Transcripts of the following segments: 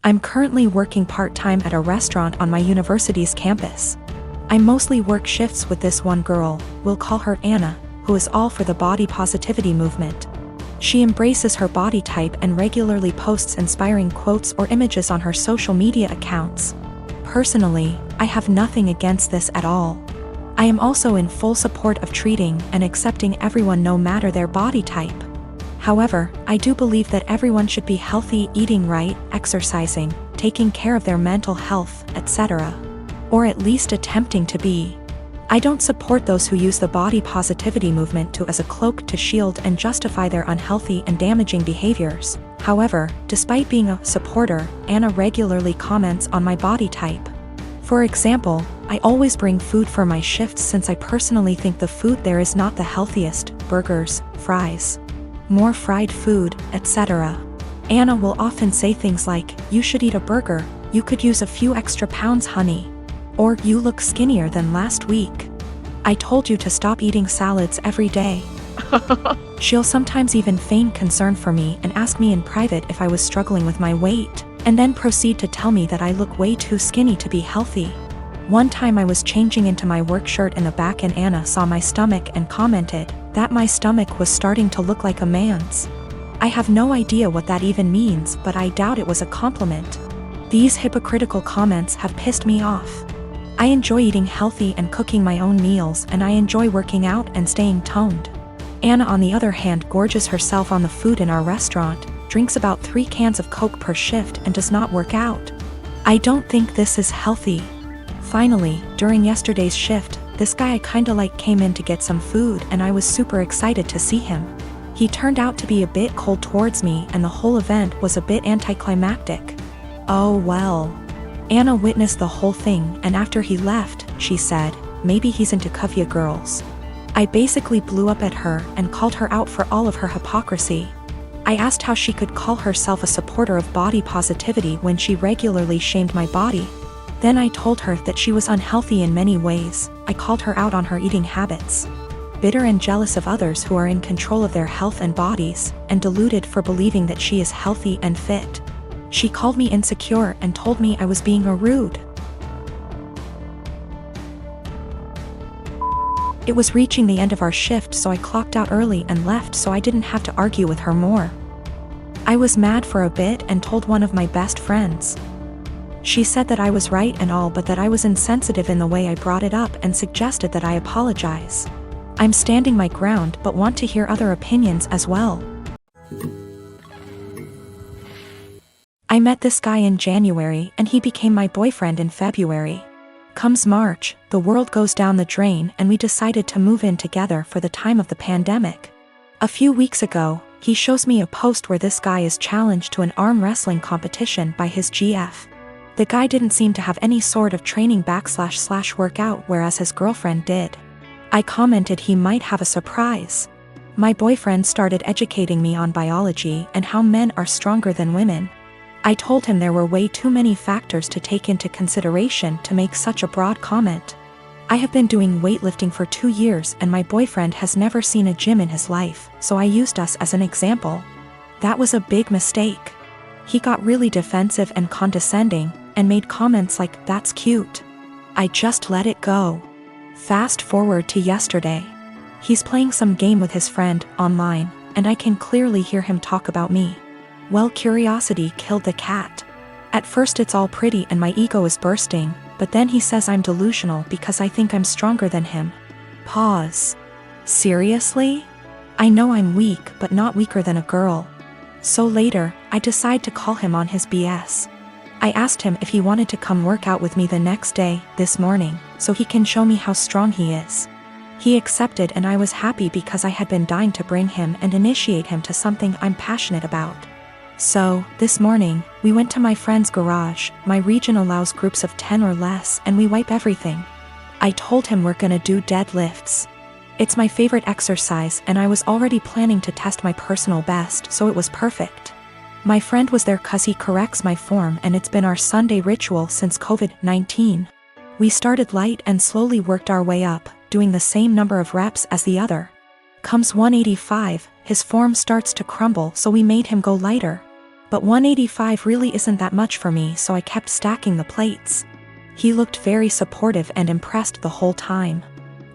I'm currently working part-time at a restaurant on my university's campus. I mostly work shifts with this one girl, we'll call her Anna, who is all for the body positivity movement. She embraces her body type and regularly posts inspiring quotes or images on her social media accounts. Personally, I have nothing against this at all. I am also in full support of treating and accepting everyone no matter their body type. However, I do believe that everyone should be healthy, eating right, exercising, taking care of their mental health, etc. Or at least attempting to be. I don't support those who use the body positivity movement as a cloak to shield and justify their unhealthy and damaging behaviors. However, despite being a supporter, Anna regularly comments on my body type. For example, I always bring food for my shifts since I personally think the food there is not the healthiest: burgers, fries, more fried food, etc. Anna will often say things like, "You should eat a burger, you could use a few extra pounds, honey." Or, "You look skinnier than last week. I told you to stop eating salads every day." She'll sometimes even feign concern for me and ask me in private if I was struggling with my weight, and then proceed to tell me that I look way too skinny to be healthy. One time I was changing into my work shirt in the back and Anna saw my stomach and commented that my stomach was starting to look like a man's. I have no idea what that even means, but I doubt it was a compliment. These hypocritical comments have pissed me off. I enjoy eating healthy and cooking my own meals, and I enjoy working out and staying toned. Anna, on the other hand, gorges herself on the food in our restaurant, drinks about 3 cans of Coke per shift, and does not work out. I don't think this is healthy. Finally, during yesterday's shift, this guy I kinda like came in to get some food, and I was super excited to see him. He turned out to be a bit cold towards me, and the whole event was a bit anticlimactic. Oh well. Anna witnessed the whole thing, and after he left, she said, "Maybe he's into Kuvya girls." I basically blew up at her and called her out for all of her hypocrisy. I asked how she could call herself a supporter of body positivity when she regularly shamed my body. Then I told her that she was unhealthy in many ways. I called her out on her eating habits. Bitter and jealous of others who are in control of their health and bodies, and deluded for believing that she is healthy and fit. She called me insecure and told me I was being rude. It was reaching the end of our shift, so I clocked out early and left so I didn't have to argue with her more. I was mad for a bit and told one of my best friends. She said that I was right and all, but that I was insensitive in the way I brought it up and suggested that I apologize. I'm standing my ground but want to hear other opinions as well. I met this guy in January and he became my boyfriend in February. Comes March, the world goes down the drain and we decided to move in together for the time of the pandemic. A few weeks ago, he shows me a post where this guy is challenged to an arm wrestling competition by his GF. The guy didn't seem to have any sort of training / workout, whereas his girlfriend did. I commented he might have a surprise. My boyfriend started educating me on biology and how men are stronger than women. I told him there were way too many factors to take into consideration to make such a broad comment. I have been doing weightlifting for 2 years and my boyfriend has never seen a gym in his life, so I used us as an example. That was a big mistake. He got really defensive and condescending, and made comments like, "That's cute." I just let it go. Fast forward to yesterday. He's playing some game with his friend, online, and I can clearly hear him talk about me. Well, curiosity killed the cat. At first it's all pretty and my ego is bursting, but then he says I'm delusional because I think I'm stronger than him. Pause. Seriously? I know I'm weak, but not weaker than a girl. So later, I decide to call him on his BS. I asked him if he wanted to come work out with me the next day, this morning, so he can show me how strong he is. He accepted and I was happy because I had been dying to bring him and initiate him to something I'm passionate about. So, this morning, we went to my friend's garage. My region allows groups of 10 or less and we wipe everything. I told him we're gonna do deadlifts. It's my favorite exercise and I was already planning to test my personal best, so it was perfect. My friend was there cause he corrects my form and it's been our Sunday ritual since COVID-19. We started light and slowly worked our way up, doing the same number of reps as the other. Comes 185, his form starts to crumble, so we made him go lighter. But $185 really isn't that much for me, so I kept stacking the plates. He looked very supportive and impressed the whole time.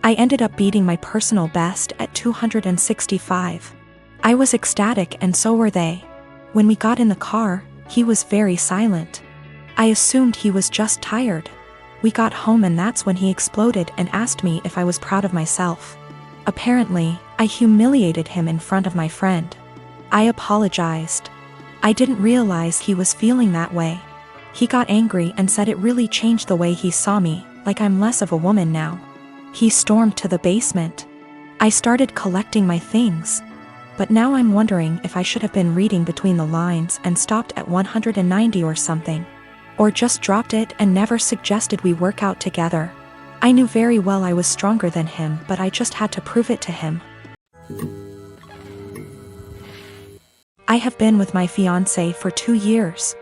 I ended up beating my personal best at $265. I was ecstatic and so were they. When we got in the car, he was very silent. I assumed he was just tired. We got home and that's when he exploded and asked me if I was proud of myself. Apparently, I humiliated him in front of my friend. I apologized. I didn't realize he was feeling that way. He got angry and said it really changed the way he saw me, like I'm less of a woman now. He stormed to the basement. I started collecting my things. But now I'm wondering if I should have been reading between the lines and stopped at 190 or something. Or just dropped it and never suggested we work out together. I knew very well I was stronger than him, but I just had to prove it to him. I have been with my fiancé for 2 years.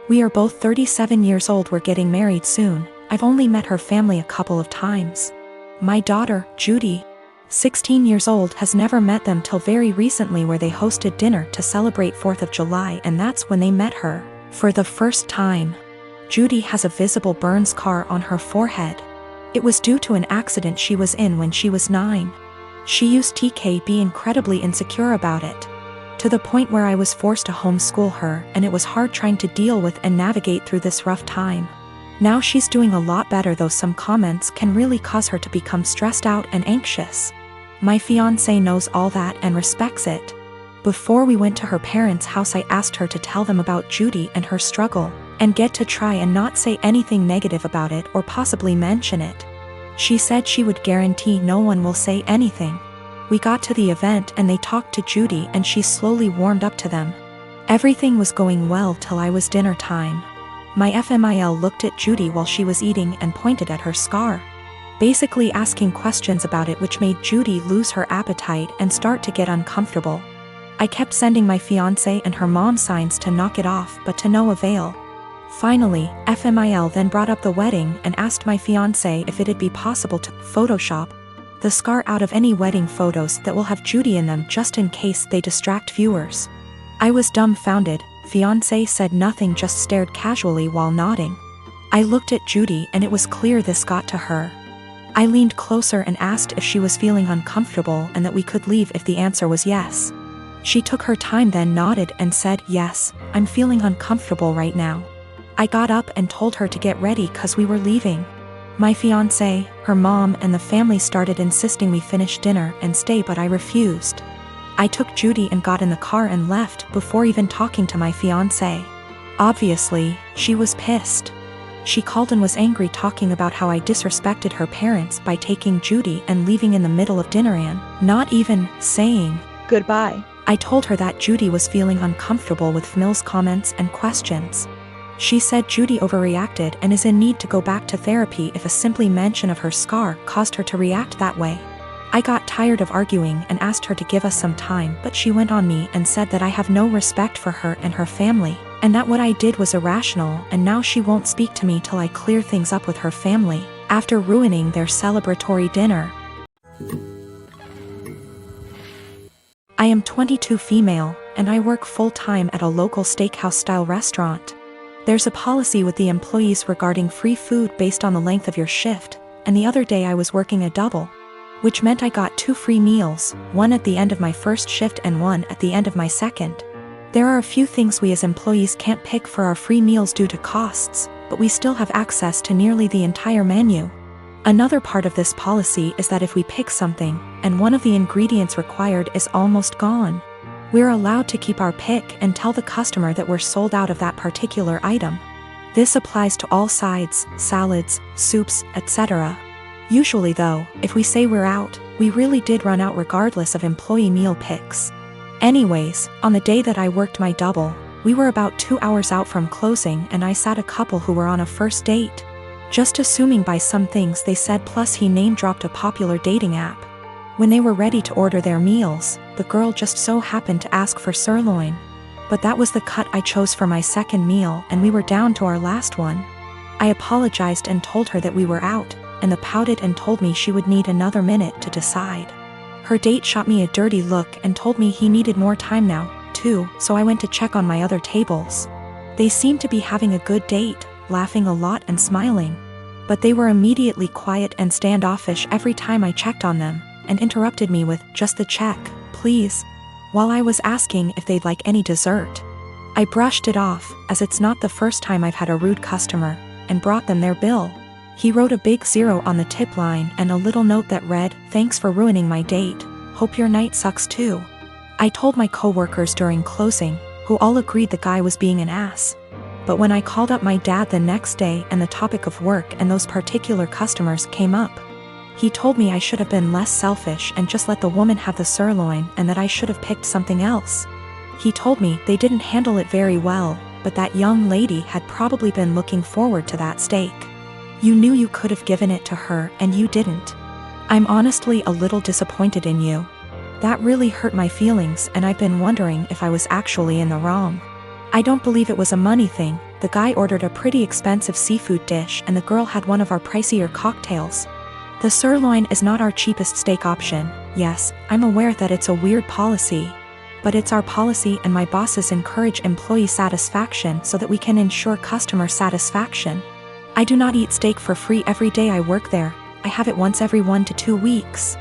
We are both 37 years old. We're getting married soon. I've only met her family a couple of times. My daughter, Judy, 16 years old, has never met them till very recently, where they hosted dinner to celebrate 4th of July, and that's when they met her for the first time. Judy has a visible burn scar on her forehead. It was due to an accident she was in when she was 9. She used to be incredibly insecure about it, to the point where I was forced to homeschool her, and it was hard trying to deal with and navigate through this rough time. Now she's doing a lot better, though some comments can really cause her to become stressed out and anxious. My fiancé knows all that and respects it. Before we went to her parents' house, I asked her to tell them about Judy and her struggle, and get to try and not say anything negative about it or possibly mention it. She said she would guarantee no one will say anything. We got to the event and they talked to Judy and she slowly warmed up to them. Everything was going well till I was dinner time. My FMIL looked at Judy while she was eating and pointed at her scar, basically asking questions about it, which made Judy lose her appetite and start to get uncomfortable. I kept sending my fiancé and her mom signs to knock it off, but to no avail. Finally, FMIL then brought up the wedding and asked my fiancé if it'd be possible to Photoshop the scar out of any wedding photos that will have Judy in them, just in case they distract viewers. I was dumbfounded. Fiancé said nothing, just stared casually while nodding. I looked at Judy and it was clear this got to her. I leaned closer and asked if she was feeling uncomfortable and that we could leave if the answer was yes. She took her time, then nodded and said, "Yes, I'm feeling uncomfortable right now." I got up and told her to get ready cause we were leaving. My fiancé, her mom and the family started insisting we finish dinner and stay, but I refused. I took Judy and got in the car and left before even talking to my fiancé. Obviously, she was pissed. She called and was angry, talking about how I disrespected her parents by taking Judy and leaving in the middle of dinner and not even saying goodbye. I told her that Judy was feeling uncomfortable with Mills' comments and questions. She said Judy overreacted and is in need to go back to therapy if a simply mention of her scar caused her to react that way. I got tired of arguing and asked her to give us some time, but she went on me and said that I have no respect for her and her family, and that what I did was irrational, and now she won't speak to me till I clear things up with her family, after ruining their celebratory dinner. I am 22, female, and I work full-time at a local steakhouse-style restaurant. There's a policy with the employees regarding free food based on the length of your shift, and the other day I was working a double, which meant I got 2 free meals, one at the end of my first shift and one at the end of my second. There are a few things we as employees can't pick for our free meals due to costs, but we still have access to nearly the entire menu. Another part of this policy is that if we pick something, and one of the ingredients required is almost gone, we're allowed to keep our pick and tell the customer that we're sold out of that particular item. This applies to all sides, salads, soups, etc. Usually though, if we say we're out, we really did run out regardless of employee meal picks. Anyways, on the day that I worked my double, we were about 2 hours out from closing and I sat a couple who were on a first date. Just assuming by some things they said, plus he name-dropped a popular dating app. When they were ready to order their meals, the girl just so happened to ask for sirloin. But that was the cut I chose for my second meal and we were down to our last one. I apologized and told her that we were out, and the pouted and told me she would need another minute to decide. Her date shot me a dirty look and told me he needed more time now, too, so I went to check on my other tables. They seemed to be having a good date, laughing a lot and smiling. But they were immediately quiet and standoffish every time I checked on them, and interrupted me with, "Just the check, please," while I was asking if they'd like any dessert. I brushed it off, as it's not the first time I've had a rude customer, and brought them their bill. He wrote a big 0 on the tip line and a little note that read, "Thanks for ruining my date. Hope your night sucks too." I told my coworkers during closing, who all agreed the guy was being an ass. But when I called up my dad the next day and the topic of work and those particular customers came up, he told me I should have been less selfish and just let the woman have the sirloin and that I should have picked something else. He told me they didn't handle it very well, but that young lady had probably been looking forward to that steak. You knew you could have given it to her and you didn't. I'm honestly a little disappointed in you. That really hurt my feelings and I've been wondering if I was actually in the wrong. I don't believe it was a money thing. The guy ordered a pretty expensive seafood dish and the girl had one of our pricier cocktails. The sirloin is not our cheapest steak option. Yes, I'm aware that it's a weird policy. But it's our policy and my bosses encourage employee satisfaction so that we can ensure customer satisfaction. I do not eat steak for free every day I work there. I have it once every 1 to 2 weeks.